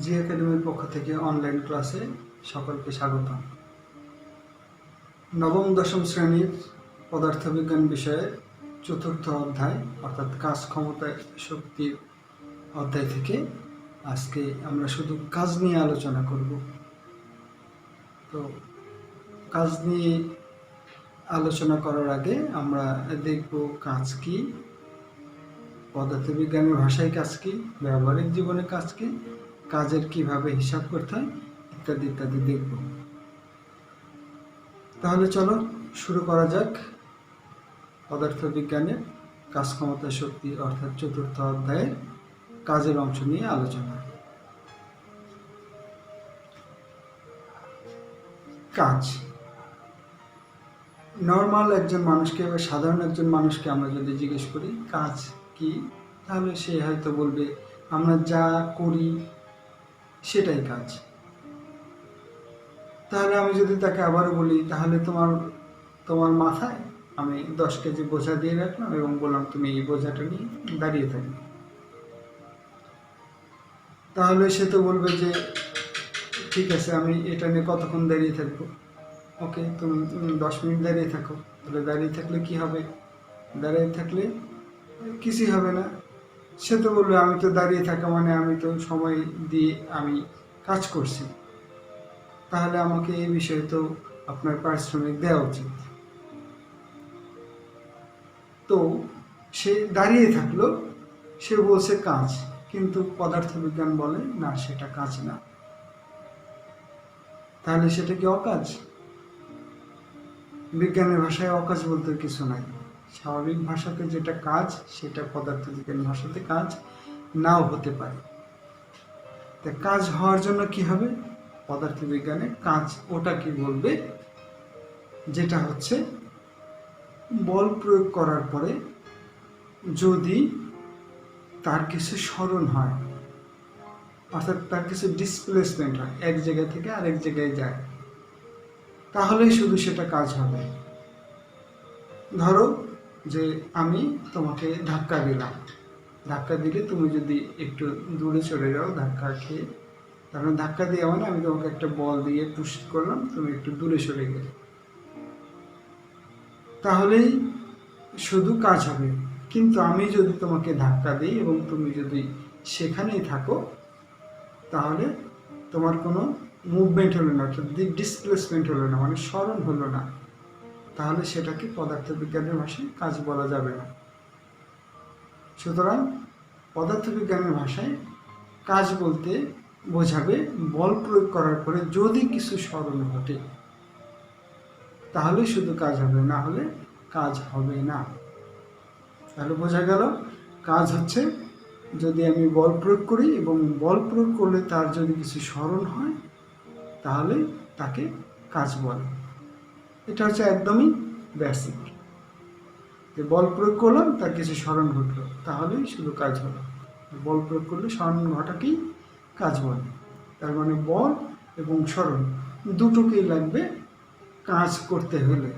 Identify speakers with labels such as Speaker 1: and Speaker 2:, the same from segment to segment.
Speaker 1: জি একাডেমির পক্ষ থেকে অনলাইন ক্লাসে সকলকে স্বাগতম। নবম দশম শ্রেণীর পদার্থবিজ্ঞান বিষয়ের চতুর্থ অধ্যায় অর্থাৎ কাজ ক্ষমতা শক্তির অধ্যায় থেকে আজকে আমরা শুধু কাজ নিয়ে আলোচনা করব। তো কাজ নিয়ে আলোচনা করার আগে আমরা দেখব কাজ কি, পদার্থবিজ্ঞানের ভাষায় কাজ কি, ব্যবহারিক জীবনে কাজ কি, কাজের কিভাবে হিসাব করতে হয় ইত্যাদি ইত্যাদি দেখব। তাহলে চলো শুরু করা যাক পদার্থবিজ্ঞানের কাজ ক্ষমতা শক্তি অর্থাৎ চতুর্থ অধ্যায়ের কাজের অংশ নিয়ে আলোচনা। কাজ নর্মাল একজন মানুষকে বা সাধারণ একজন মানুষকে আমরা যদি জিজ্ঞেস করি কাজ কি, তাহলে সে হয়তো বলবে আমরা যা করি সেটাই কাজ। তাহলে আমি যদি তাকে আবারও বলি, তাহলে তোমার মাথায় আমি 10 কেজি বোঝা দিয়ে রাখলাম এবং বললাম তুমি এই বোঝাটা নিয়ে দাঁড়িয়ে থাকবে, তাহলে সে তো বলবে যে ঠিক আছে আমি এটা নিয়ে কতক্ষণ দাঁড়িয়ে থাকবো। ওকে, তুমি 10 মিনিট দাঁড়িয়ে থাকো। তাহলে দাঁড়িয়ে থাকলে কি হবে? দাঁড়িয়ে থাকলে কিছুই হবে না। সে তো বলবে আমি তো দাঁড়িয়ে থাকা মানে আমি তো সময় দিয়ে আমি কাজ করছি, তাহলে আমাকে এই বিষয়ে তো আপনার পারিশ্রমিক দেওয়া উচিত। তো সে দাঁড়িয়ে থাকলো, সে বলছে কাজ, কিন্তু পদার্থবিজ্ঞান বলে না সেটা কাজ না। তাহলে সেটা কি অকাজ? বিজ্ঞানের ভাষায় অকাজ বলতে কিছু নাই। স্বাভাবিক ভাষাতে যেটা কাজ সেটা পদার্থবিজ্ঞান ভাষাতে কাজ নাও হতে পারে। তা কাজ হওয়ার জন্য কি হবে? পদার্থবিজ্ঞানে কাজ ওটা কি বলবে, যেটা হচ্ছে বল প্রয়োগ করার পরে যদি তার কিছু সরণ হয়, অর্থাৎ তার কিছু ডিসপ্লেসমেন্ট হয়, এক জায়গা থেকে আরেক জায়গায় যায়, তাহলেই শুধু সেটা কাজ হবে। ধরো যে আমি তোমাকে ধাক্কা দিলাম, ধাক্কা দিলে তুমি যদি একটু দূরে চলে যাও ধাক্কা খেয়ে, তাহলে ধাক্কা দিয়ে মানে আমি তোমাকে একটা বল দিয়ে পুশ করলাম, তুমি একটু দূরে সরে গেলে, তাহলেই শুধু কাজ হবে। কিন্তু আমি যদি তোমাকে ধাক্কা দিই এবং তুমি যদি সেখানেই থাকো, তাহলে তোমার কোনো মুভমেন্ট হলো না, অর্থাৎ ডিসপ্লেসমেন্ট হলো না, মানে সরণ হলো না, তাহলে সেটাকে পদার্থবিজ্ঞানের ভাষায় কাজ বলা যাবে না। সুতরাং পদার্থবিজ্ঞানের ভাষায় কাজ বলতে বোঝাবে বল প্রয়োগ করার পরে যদি কিছু সরণ ঘটে, তাহলে শুধু কাজ হবে, না হলে কাজ হবে না। তাহলে বোঝা গেল কাজ হচ্ছে যদি আমি বল প্রয়োগ করি এবং বল প্রয়োগ করলে তার যদি কিছু সরণ হয়, তাহলে তাকে কাজ বলে। এটা হচ্ছে একদমই বেসিক, যে বল প্রয়োগ করলাম তার কিছু সরণ ঘটলো, তাহলেই শুধু কাজ হলো। বল প্রয়োগ করলে সরণ ঘটাকেই কাজ বলে। তার মানে বল এবং সরণ দুটোকেই লাগবে কাজ করতে হলে।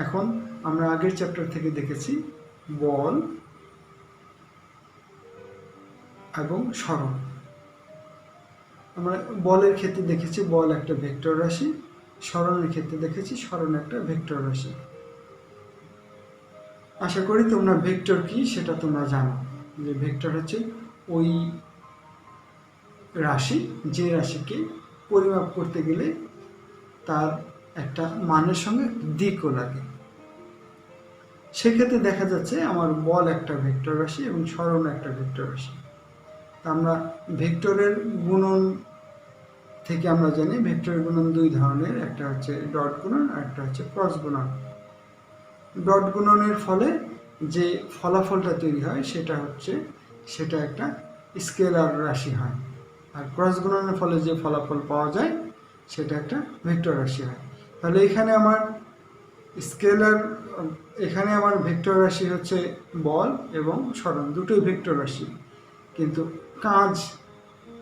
Speaker 1: এখন আমরা আগের চ্যাপ্টার থেকে দেখেছি বল এবং সরণ। আমরা বলের ক্ষেত্রে দেখেছি বল একটা ভেক্টর রাশি, সরণের ক্ষেত্রে দেখেছি সরণ একটা ভেক্টর রাশি। আশা করি তোমরা ভেক্টর কি সেটা তোমরা জানো, যে ভেক্টর হচ্ছে ওই রাশি যে রাশিকে পরিমাপ করতে গেলে তার একটা মানের সঙ্গে দিকও লাগে। সেক্ষেত্রে দেখা যাচ্ছে আমার বল একটা ভেক্টর রাশি এবং সরণ একটা ভেক্টর রাশি। তা আমরা ভেক্টরের গুণন থেকে আমরা জানি ভেক্টরের গুণন দুই ধরনের, একটা হচ্ছে ডট গুণন আর একটা হচ্ছে ক্রস গুণন। ডট গুণনের ফলে যে ফলাফলটা তৈরি হয় সেটা একটা স্কেলার রাশি হয়, আর ক্রস গুণনের ফলে যে ফলাফল পাওয়া যায় সেটা একটা ভেক্টর রাশি হয়। তাহলে এখানে আমার ভেক্টর রাশি হচ্ছে বল এবং সরণ, দুটোই ভেক্টর রাশি। কিন্তু কাজ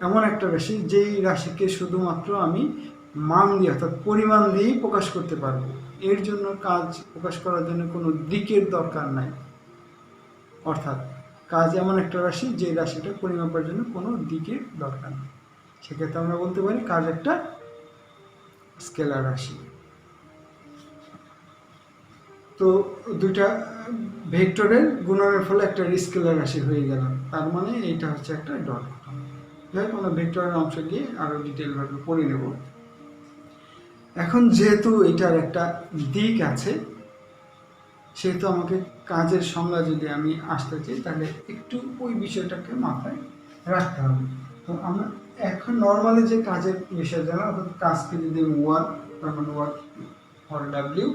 Speaker 1: এমন একটা রাশি যেই রাশিকে শুধুমাত্র আমি মান দিয়ে অর্থাৎ পরিমাণ দিয়েই প্রকাশ করতে পারবো। এর জন্য কাজ প্রকাশ করার জন্য কোনো দিকের দরকার নাই। অর্থাৎ কাজ এমন একটা রাশি যে রাশিটা পরিমাপের জন্য কোনো দিকের দরকার নেই। সেক্ষেত্রে আমরা বলতে পারি কাজ একটা স্কেলার রাশি। তো দুইটা ভেক্টরের গুণনের ফলে একটা স্কেলার রাশি হয়ে গেল, তার মানে এইটা হচ্ছে একটা ডট ঘটনা। যাই হোক, আমরা ভেক্টরের অংশ গিয়ে আরো ডিটেলভাবে পড়ে নেব। এখন যেহেতু এটার একটা দিক আছে, সেহেতু আমাকে কাজের সংজ্ঞা যদি আমি আসতে চাই তাহলে একটু ওই বিষয়টাকে মাথায় রাখতে হবে। তো আমরা এখন নর্মালি যে কাজের বিষয় জানা, অর্থাৎ কাজকে যদি ওয়ার্ক, তার মানে work for W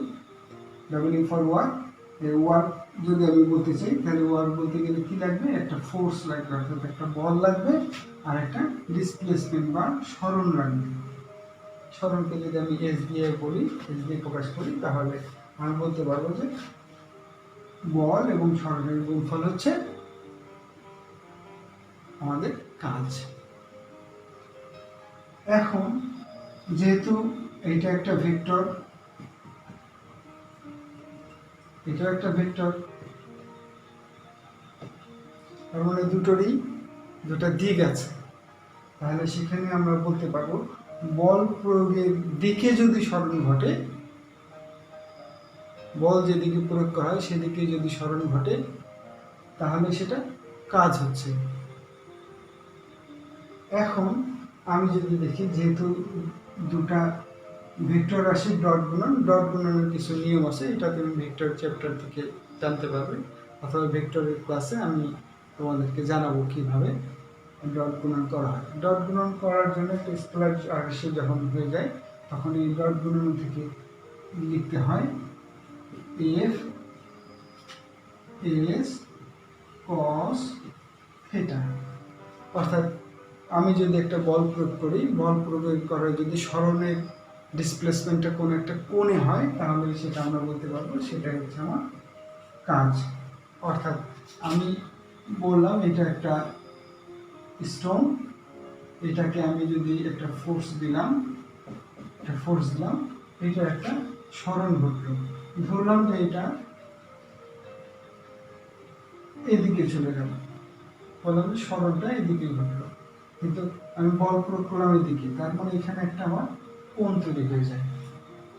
Speaker 1: for work, work যদি আমি বলতে চাই তাহলে ওয়ার্ক বলতে গেলে কি লাগবে, একটা ফোর্স লাগবে, অর্থাৎ একটা বল লাগবে, আর একটা ডিসপ্লেসমেন্ট বা সরণ লাগবে। সরণকে যদি আমি এস দিয়ে বলি, এস দিয়ে প্রকাশ করি, তাহলে আমি বলতে পারবো যে বল এবং সরণের গুণফল হচ্ছে আমাদের কাজ। এখন যেহেতু এটা একটা ভেক্টর, এটাও একটা ভেক্টর, তার মানে দুটা দিক আছে, তাহলে সেখানে আমরা বলতে পারবো বল প্রয়োগের দিকে যদি সরণ ঘটে, বল যেদিকে প্রয়োগ করা হয় সেদিকে যদি সরণ ঘটে, তাহলে সেটা কাজ হচ্ছে। এখন আমি যদি দেখি, যেহেতু দুটা ভেক্টর রাশি ডট গুণনের কিছু নিয়ম আছে, এটা তুমি ভেক্টর চ্যাপ্টার থেকে জানতে পারবে, অথবা ভেক্টরের ক্লাসে আমি তোমাদেরকে জানাবো কিভাবে ডট গুণন করা হয়। ডট গুণন করার জন্য একটা স্কেলার রাশি যখন হয়ে যায়, তখন এই ডট গুণন থেকে লিখতে হয় এফ এস কস থিটা। অর্থাৎ আমি যদি একটা বল প্রয়োগ করি, বল প্রয়োগ করে যদি সরণের ডিসপ্লেসমেন্টটা কোনো একটা কোণে হয়, তাহলে সেটা আমরা বলতে পারবো সেটাই হচ্ছে আমার কাজ। অর্থাৎ আমি বললাম এটা একটা স্টোন, এটাকে আমি যদি একটা ফোর্স দিলাম, এটা একটা সরণ ঘটল, ধরলাম যে এটা এদিকে চলে গেল, বললাম যে সরণটা এদিকে ঘটলো, কিন্তু আমি বল প্রয়োগ করলাম এদিকে, তার মানে এখানে একটা আমার কোণ তৈরি হয়ে যায়,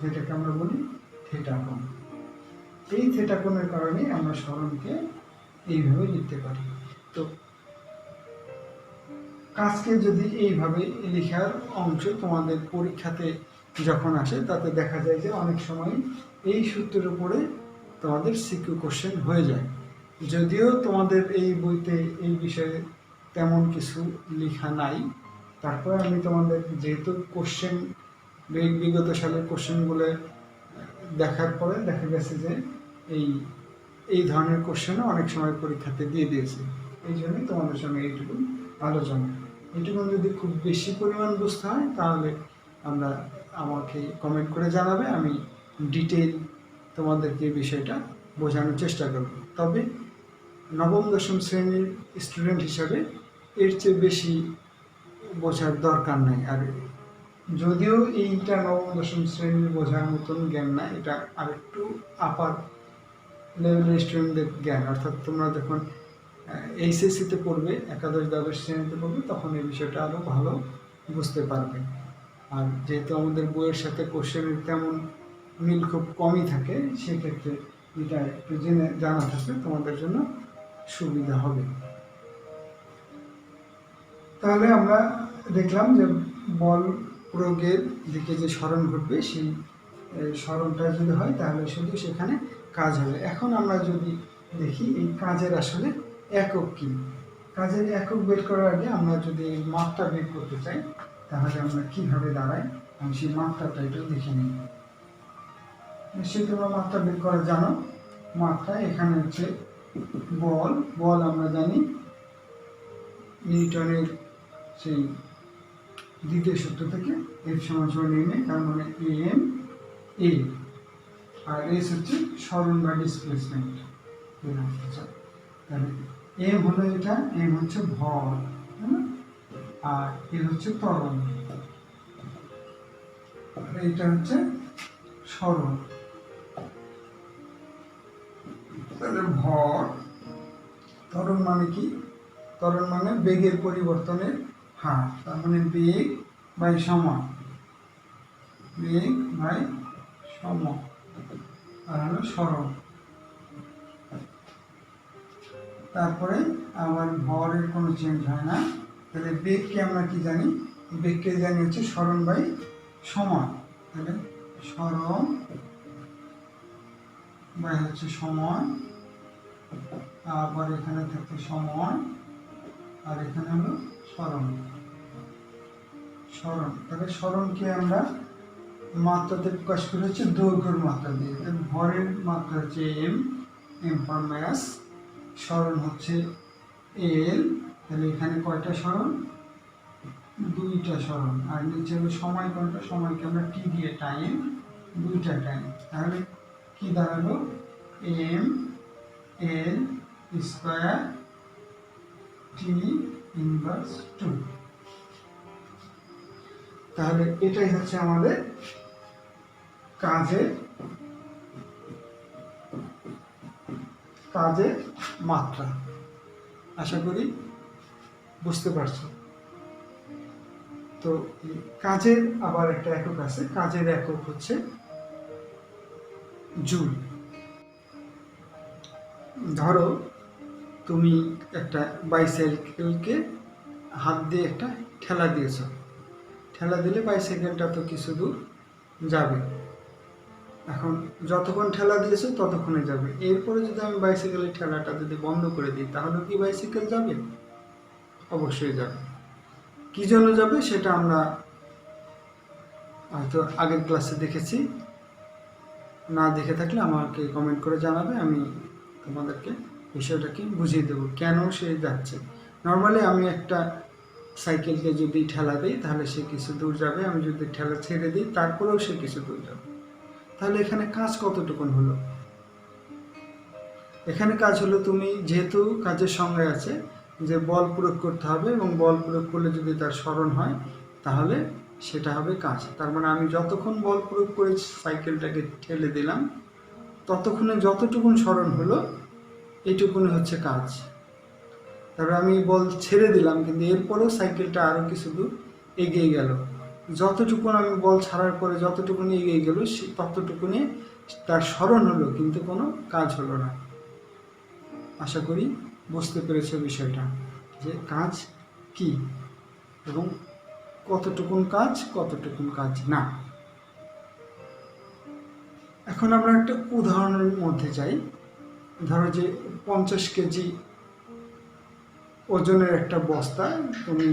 Speaker 1: যেটাকে আমরা বলি থিটা কোণ। এই থিটা কোণের কারণে আমরা সরণকে এইভাবে লিখতে পারি। তো কাজকে যদি এইভাবে লেখার অংশ তোমাদের পরীক্ষাতে যখন আসে, তাতে দেখা যায় যে অনেক সময় এই সূত্রের উপরে তোমাদের সিকিউ কোশ্চেন হয়ে যায়। যদিও তোমাদের এই বইতে এই বিষয়ে তেমন কিছু লেখা নাই, তারপরে আমি তোমাদের, যেহেতু কোশ্চেন বিগত সালের কোশ্চেনগুলো দেখার পরে দেখা গেছে যে এই ধরনের কোশ্চেনও অনেক সময় পরীক্ষাতে দিয়ে দিয়েছে, এই জন্যই তোমাদের সঙ্গে এইটুকু আলোচনা। এইটুকু যদি খুব বেশি পরিমাণ বুঝতে হয় তাহলে আমাকে কমেন্ট করে জানাবে, আমি ডিটেইল তোমাদেরকে এই বিষয়টা বোঝানোর চেষ্টা করব। তবে নবম দশম শ্রেণীর স্টুডেন্ট হিসাবে এর চেয়ে বেশি বোঝার দরকার নাই। আর যদিও এইটা নবম দশম শ্রেণীর বোঝার মতন জ্ঞান না, এটা আরেকটু আপার লেভেলের স্টুডেন্টদের জ্ঞান। অর্থাৎ তোমরা যখন এইচএসসিতে পড়বে, একাদশ দ্বাদশ শ্রেণীতে পড়বে, তখন এই বিষয়টা আরও ভালো বুঝতে পারবে। আর যেহেতু আমাদের বইয়ের সাথে কোশ্চেনের তেমন মিল খুব কমই থাকে, সেক্ষেত্রে এটা একটু জানা থাকলে তোমাদের জন্য সুবিধা হবে। তাহলে আমরা দেখলাম যে বল প্রয়োগের দিকে যে সরণ ঘটবে, সেই সরণটা যদি হয় তাহলে শুধু সেখানে কাজ হবে। এখন আমরা যদি দেখি এই কাজের আসলে একক কি, কাজের একক বের করার আগে আমরা যদি এই মাত্রা বের করতে চাই, তাহলে আমরা কিভাবে দাঁড়াই, আমি সেই মাত্রাটা একটু দেখে নিই। নিশ্চয়ই তোমরা মাত্রা বের করা জানো। মাত্রা এখানে হচ্ছে বল আমরা জানি নিউটনের সেই দ্বিতীয় সূত্র থেকে F = ma, তার মানে am a, আর s হচ্ছে সরণ বা ডিসপ্লেসমেন্ট। তাহলে m হলো এটা, m হচ্ছে ভর, আর এ হচ্ছে ত্বরণ, এটা হচ্ছে সরণ। তাহলে ভর, ত্বরণ মানে কি? ত্বরণ মানে বেগের পরিবর্তনের হার, তার মানে বেগ বাই সময়, বেগ বাই সময়, আর হলো সরণ। তারপরে আবার ভরের কোনো চেঞ্জ হয় না, তাহলে বেগকে আমরা কি জানি, বেগকে জানি হচ্ছে সরণ বাই সময়, তাহলে সরণ বাই হচ্ছে সময়, আবার এখানে থাকছে সময়, আর এখানে হলো সরণ। সরণ, তাহলে সরণকে আমরা মাত্রাতে প্রকাশ করি হচ্ছে দৈর্ঘ্যের মাত্রা দিয়ে। ভরের মাত্রা হচ্ছে এম, এম ফর ম্যাস, সরণ হচ্ছে এল, তাহলে এখানে কয়টা সরণ, দুইটা সরণ, আর নিচে হলো সময় কোনটা, সময়কে আমরা টি দিয়ে টাইম, দুইটা টাইম, তাহলে কি দাঁড়ালো M L square T inverse 2। তাহলে এটাই হচ্ছে আমাদের কাজের মাত্রা। আশা করি বুঝতে পারছো। তো কাজের আবার একটা একক আছে, কাজের একক হচ্ছে জুল। ধরো তুমি একটা বাইসাইকেলকে হাত দিয়ে একটা ঠেলা দিয়েছ, ঠেলা দিলে বাইসাইকেলটা তো কিছু দূর যাবে। এখন যতক্ষণ ঠেলা দিয়েছো ততক্ষণে যাবে, এরপরে যদি আমি বাইসাইকেলের ঠেলাটা যদি বন্ধ করে দিই তাহলে কি বাইসাইকেল যাবে? অবশ্যই যাবে। কি জন্য যাবে সেটা আমরা হয়তো আগের ক্লাসে দেখেছি, না দেখে থাকলে আমাকে কমেন্ট করে জানাবে, আমি তোমাদেরকে বিষয়টাকে বুঝিয়ে দেবো কেন সে যাচ্ছে। নর্মালি আমি একটা সাইকেলকে যদি ঠেলা দিই তাহলে সে কিছু দূর যাবে, আমি যদি ঠেলা ছেড়ে দিই তারপরেও সে কিছু দূর যাবে। তাহলে এখানে কাজ কতটুকুন হলো? এখানে কাজ হলো, তুমি যেহেতু কাজের সংজ্ঞায় আছে যে বল প্রয়োগ করতে হবে এবং বল প্রয়োগ করলে যদি তার সরণ হয় তাহলে সেটা হবে কাজ। তার মানে আমি যতক্ষণ বল প্রয়োগ করে সাইকেলটাকে ঠেলে দিলাম ততক্ষণে যতটুকুন সরণ হলো এইটুকুনি হচ্ছে কাজ। তারপরে আমি বল ছেড়ে দিলাম কিন্তু এরপরেও সাইকেলটা আরও কিছু দূর এগিয়ে গেল, যতটুকুন আমি বল ছাড়ার পরে যতটুকুনি এগিয়ে গেল ততটুকুনি তার সরণ হলো কিন্তু কোনো কাজ হলো না। আশা করি বুঝতে পেরেছ বিষয়টা, যে কাজ কি এবং কতটুকুন কাজ না। এখন আমরা একটা উদাহরণের মধ্যে যাই। ধরো যে 50 কেজি ওজনের একটা বস্তা তুমি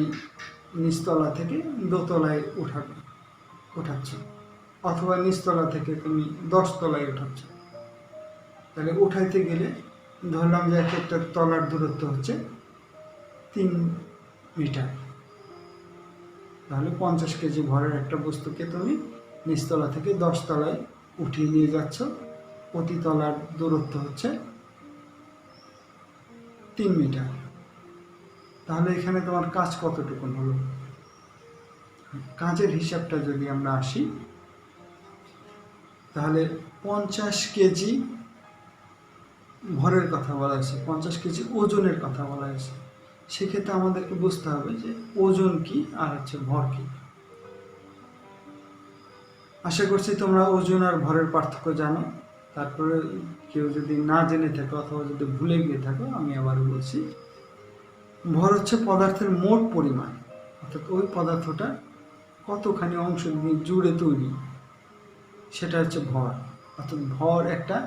Speaker 1: নিচতলা থেকে দোতলায় উঠাচ্ছ, অথবা নিচতলা থেকে তুমি 10 তলায় উঠাচ্ছ। তাহলে উঠাইতে গেলে ধরলাম যে একটা তলার দূরত্ব হচ্ছে 3 মিটার, তাহলে 50 কেজি ভরের একটা বস্তুকে তুমি নিচতলা থেকে 10 তলায় উঠিয়ে নিয়ে যাচ্ছ, প্রতি তলার দূরত্ব হচ্ছে 3 মিটার। তাহলে এখানে তোমার কাজ কতটুকুন হলো? কাজের হিসাবটা যদি আমরা আসি তাহলে 50 কেজি ভরের কথা বলা হয়েছে, 50 কেজি ওজনের কথা বলা হয়েছে। সেক্ষেত্রে আমাদেরকে বুঝতে হবে যে ওজন কি আর হচ্ছে ভর কি। আশা করছি তোমরা ওজন আর ভরের পার্থক্য জানো। তারপরে কেউ যদি না জেনে থাকো অথবা যদি ভুলে গিয়ে থাকো আমি আবার বলছি, ভর হচ্ছে পদার্থের মোট পরিমাণ, অর্থাৎ ওই পদার্থটা কতখানি অংশ নিয়ে জুড়ে তৈরি, সেটা হচ্ছে ভর। অর্থাৎ ভর একটা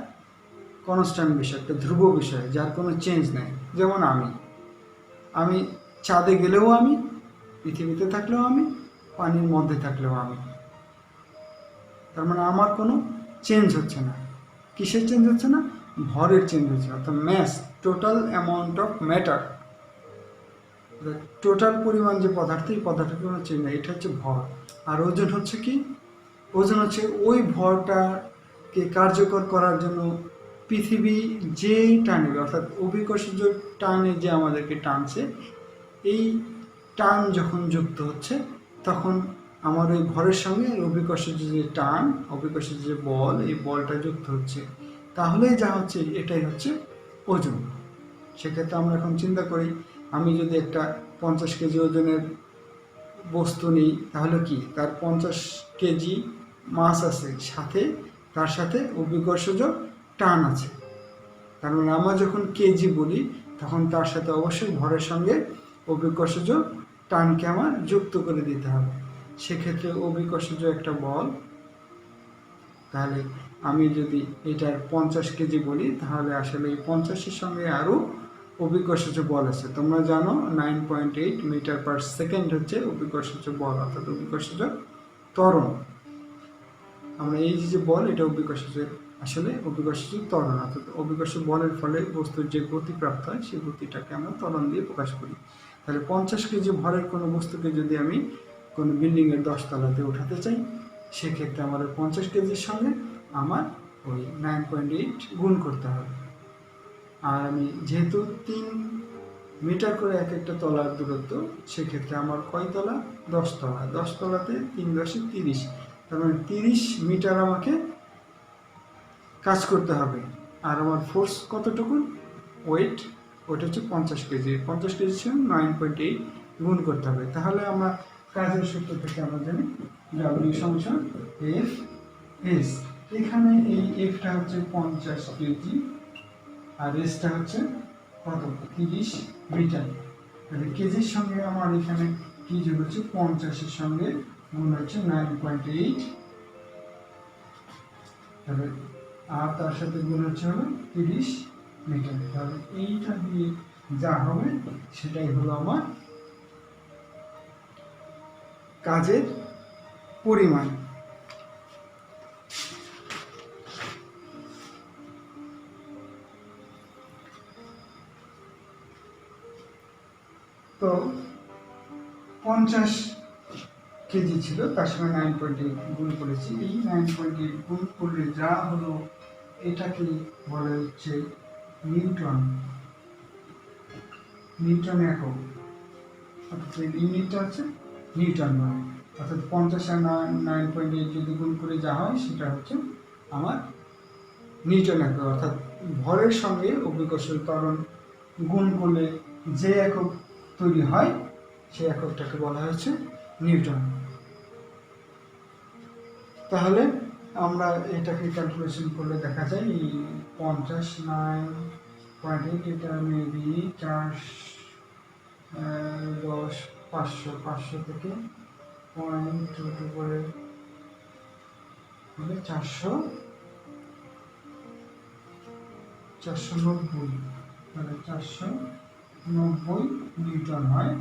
Speaker 1: কনস্ট্যান্ট বিষয়, একটা ধ্রুব বিষয় যার কোনো চেঞ্জ নেই। যেমন আমি চাঁদে গেলেও আমি, পৃথিবীতে থাকলেও আমি, পানির মধ্যে থাকলেও আমি। তার মানে আমার কোনো চেঞ্জ হচ্ছে না। কিসের চেঞ্জ হচ্ছে না? ভরের চেঞ্জ হচ্ছে, অর্থাৎ mass, total amount of matter, total পরিমাণ যে পদার্থ, এই পদার্থের কোনো চেঞ্জ নেই, এটা হচ্ছে ভর। আর ওজন হচ্ছে কি? ওজন হচ্ছে ওই ভরটাকে কার্যকর করার জন্য পৃথিবী যেই টানে, অর্থাৎ অভিকর্ষজ টানে যে আমাদেরকে টানছে, এই টান যখন যুক্ত হচ্ছে তখন আমার ওই ভরের সঙ্গে অভিকর্ষজ যে টান, অভিকর্ষজ যে বল, এই বলটা যুক্ত হচ্ছে, তাহলেই যা হচ্ছে এটাই হচ্ছে ওজন। সেক্ষেত্রে আমরা এখন চিন্তা করি, আমি যদি একটা 50 কেজি ওজনের বস্তু নেই, তাহলে কি তার 50 কেজি মাস আছে, সাথে তার সাথে অভিকর্ষজ টান আছে। কারণ আমরা যখন কেজি বলি তখন তার সাথে অবশ্যই ভরের সঙ্গে অভিকর্ষজ টানকে আমার যুক্ত করে দিতে হবে। সেক্ষেত্রে অভিকর্ষজ একটা বল, তাহলে আমি যদি এটার 50 কেজি বলি তাহলে আসলে এই 50-এর সঙ্গে আরও অভিকর্ষজ বল আছে। তোমরা জানো 9.8 মিটার পার সেকেন্ড হচ্ছে অভিকর্ষজ বল, অর্থাৎ অভিকর্ষজ ত্বরণ। আমরা এই যে বল, এটা অভিকর্ষজের আসলে অভিকর্ষজ ত্বরণ, অর্থাৎ অভিকর্ষ বলের ফলে বস্তুর যে গতি প্রাপ্ত হয় সেই গতিটাকে আমরা ত্বরণ দিয়ে প্রকাশ করি। তাহলে 50 কেজি ভরের কোনো বস্তুকে যদি আমি কোনো বিল্ডিংয়ের 10 তলাতে উঠাতে চাই, সেক্ষেত্রে আমাদের 50 কেজির সঙ্গে আমার ওই 9.8 গুণ করতে হবে। আর আমি যেহেতু 3 মিটার করে এক একটা তলার দূরত্ব, সেক্ষেত্রে আমার কয় তলা? 10 তলা। 10 তলাতে 3 10 30, তার মানে 30 মিটার আমাকে কাজ করতে হবে। আর আমার ফোর্স কতটুকু? ওয়েট হচ্ছে 50 কেজি। 50 কেজির সঙ্গে 9.8 গুণ করতে হবে। তাহলে আমরা কাজের সূত্র থেকে আমরা জানি W সমান F S। এখানে এই Fটা হচ্ছে 50 কেজি আর Sটা হচ্ছে কত? 30 মিটার। তাহলে কেজির সঙ্গে আমার এখানে কি যোগ হচ্ছে? 50-এর সঙ্গে গুণ হচ্ছে 9.8, তাহলে আর তার সাথে গুণ হচ্ছে হলো 30 মিটার। তাহলে এইটা দিয়ে যা হবে সেটাই হলো আমার কাজের পরিমাণ। তো 50 কেজি ছিল, তার সঙ্গে 9.8 গুণ করেছি। এই 9.8 গুণ করলে যা হলো এটাকে বলা হচ্ছে নিউটন। নিউটন একক, অর্থাৎ ইউনিটটা হচ্ছে নিউটন নয়। অর্থাৎ 50 আর 9.8 যদি গুণ করে যা হয় সেটা হচ্ছে আমার নিউটন একক। অর্থাৎ ভরের সঙ্গে অভিকর্ষ ত্বরণ গুণ করলে যে একক তৈরি হয় সেই এককটাকে বলা হচ্ছে নিউটন। তাহলে আমরা এটাকে ক্যালকুলেশন করলে দেখা যায় এই 50 9.8, এটা মেবি 4 10 500 থেকে 0.22 করে হলে 490, মানে 490 নিউটন হয়।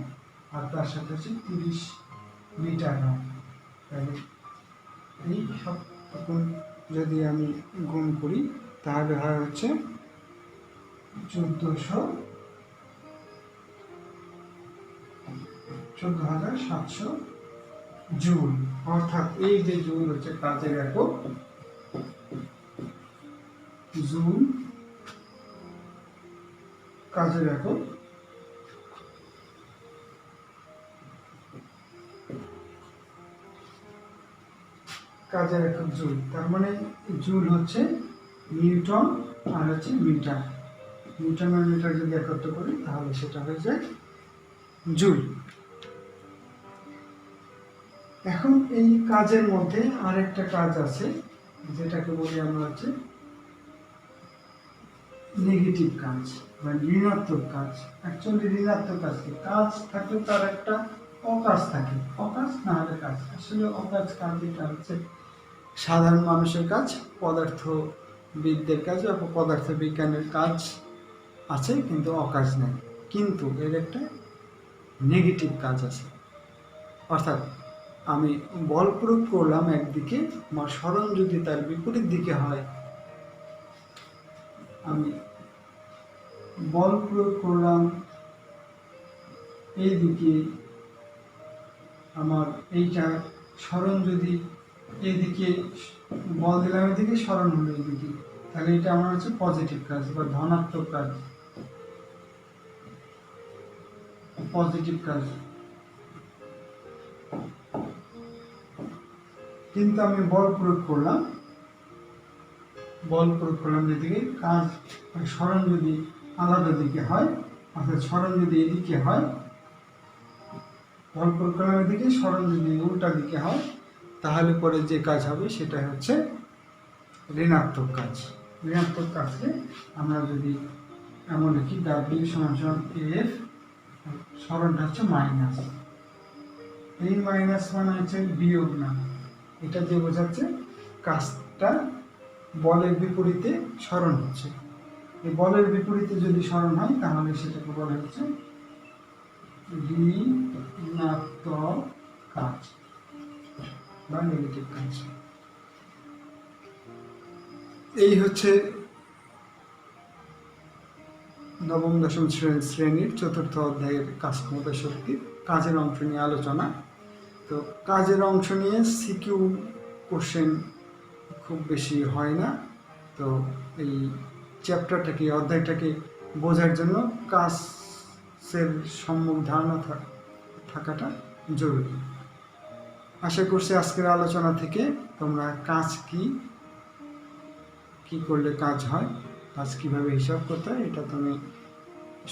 Speaker 1: আর তার সাথে হচ্ছে 30 মিটার হয়। তাহলে এই সব যদি আমি গুণ করি তাহলে হয় হচ্ছে 14,700 জুল। অর্থাৎ এই যে জুল হচ্ছে কাজের একক, জুল কাজের একক। কাজের একক জুল, তার মানে জুল হচ্ছে নিউটন আর হচ্ছে মিটার। নিউটন আর মিটার যদি একত্র করি তাহলে সেটা হয়ে যায় জুল। এখন এই কাজের মধ্যে আরেকটা কাজ আছে যেটাকে বলি আমরা হচ্ছে নেগেটিভ কাজ বা ঋণাত্মক কাজ। অ্যাকচুয়ালি ঋণাত্মক কাজ কি? কাজ থাকলে তার একটা অকাজ থাকে, অকাজ না হলে কাজ। আসলে অকাজ কাজ এটা হচ্ছে সাধারণ মানুষের কাজ, পদার্থবিদদের কাজ বা পদার্থ বিজ্ঞানের কাজ আছে, কিন্তু অকাজ নেই। কিন্তু এর একটা নেগেটিভ কাজ আছে। অর্থাৎ আমি বল প্রয়োগ করলাম একদিকে, আমার সরণ যদি তার বিপরীত দিকে হয়, আমি বল প্রয়োগ করলাম এইদিকে, আমার এইটা সরণ যদি এইদিকে, বল দিলাম এদিকে, সরণ হলো এইদিকে, তাহলে এটা আমার হচ্ছে পজিটিভ কাজ বা ধনাত্মক কাজ, পজিটিভ কাজ। কিন্তু আমি বল প্রয়োগ করলাম যেদিকে, কাজ সরণ যদি আলাদা দিকে হয়, অর্থাৎ সরণ যদি এদিকে হয় বল প্রয়োগের দিকে সরণ যদি উল্টা দিকে হয় তাহলে পরে যে কাজ হবে সেটা হচ্ছে ঋণাত্মক কাজ। ঋণাত্মক কাজকে আমরা যদি এমন লিখি ডাব্লিউ সমান সমান এফ, সরণটা হচ্ছে মাইনাস, এই মাইনাস মানে হচ্ছে বিয়োগ না, এটা যে বোঝাচ্ছে কাজটা বলের বিপরীতে সরণ হচ্ছে। এই বলের বিপরীতে যদি সরণ হয় তাহলে সেটাকে বলা হচ্ছে ঋণাত্মক কাজ বা নেগেটিভ কাজ। এই হচ্ছে নবম দশম শ্রেণীর চতুর্থ অধ্যায়ের কাজ ক্ষমতা শক্তি কাজের অংশ নিয়ে আলোচনা। তো কাজের অংশ নিয়ে সিকিউ কোশ্চেন খুব বেশি হয় না। তো এই চ্যাপ্টারটাকে অধ্যায়টাকে বোঝার জন্য কাজের সম্যক ধারণা থাকাটা জরুরি। আশা করছি আজকের আলোচনা থেকে তোমরা কাজ কি করলে কাজ হয়, কাজ কিভাবে হিসাব করতে হয় এটা তুমি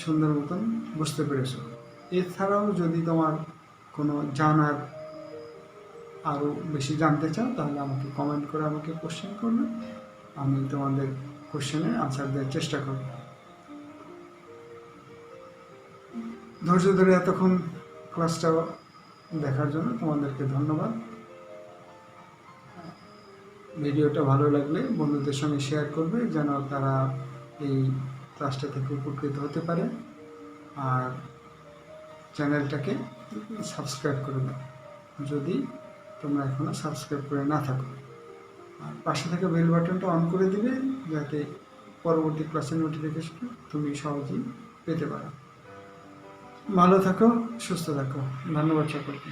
Speaker 1: সুন্দর মতন বুঝতে পেরেছো। এছাড়াও যদি তোমার কোনো জানার আরও বেশি জানতে চাও তাহলে আমাকে কমেন্ট করে আমাকে কোশ্চেন করবে, আমি তোমাদের কোশ্চেনের আনসার দেওয়ার চেষ্টা করব। ধৈর্য ধরে এতক্ষণ ক্লাসটা দেখার জন্য তোমাদেরকে ধন্যবাদ। ভিডিওটা ভালো লাগলে বন্ধুদের সঙ্গে শেয়ার করবে যেন তারা এই ক্লাসটা থেকে উপকৃত হতে পারে, আর চ্যানেলটাকে সাবস্ক্রাইব করে দাও যদি তোমরা এখনও সাবস্ক্রাইব করে না থাকো, আর পাশে থাকা বেল বাটনটা অন করে দিবে যাতে পরবর্তী ক্লাসের নোটিফিকেশন তুমি সহজেই পেতে পারো। ভালো থাকো, সুস্থ থাকো। ধন্যবাদ সকলকে।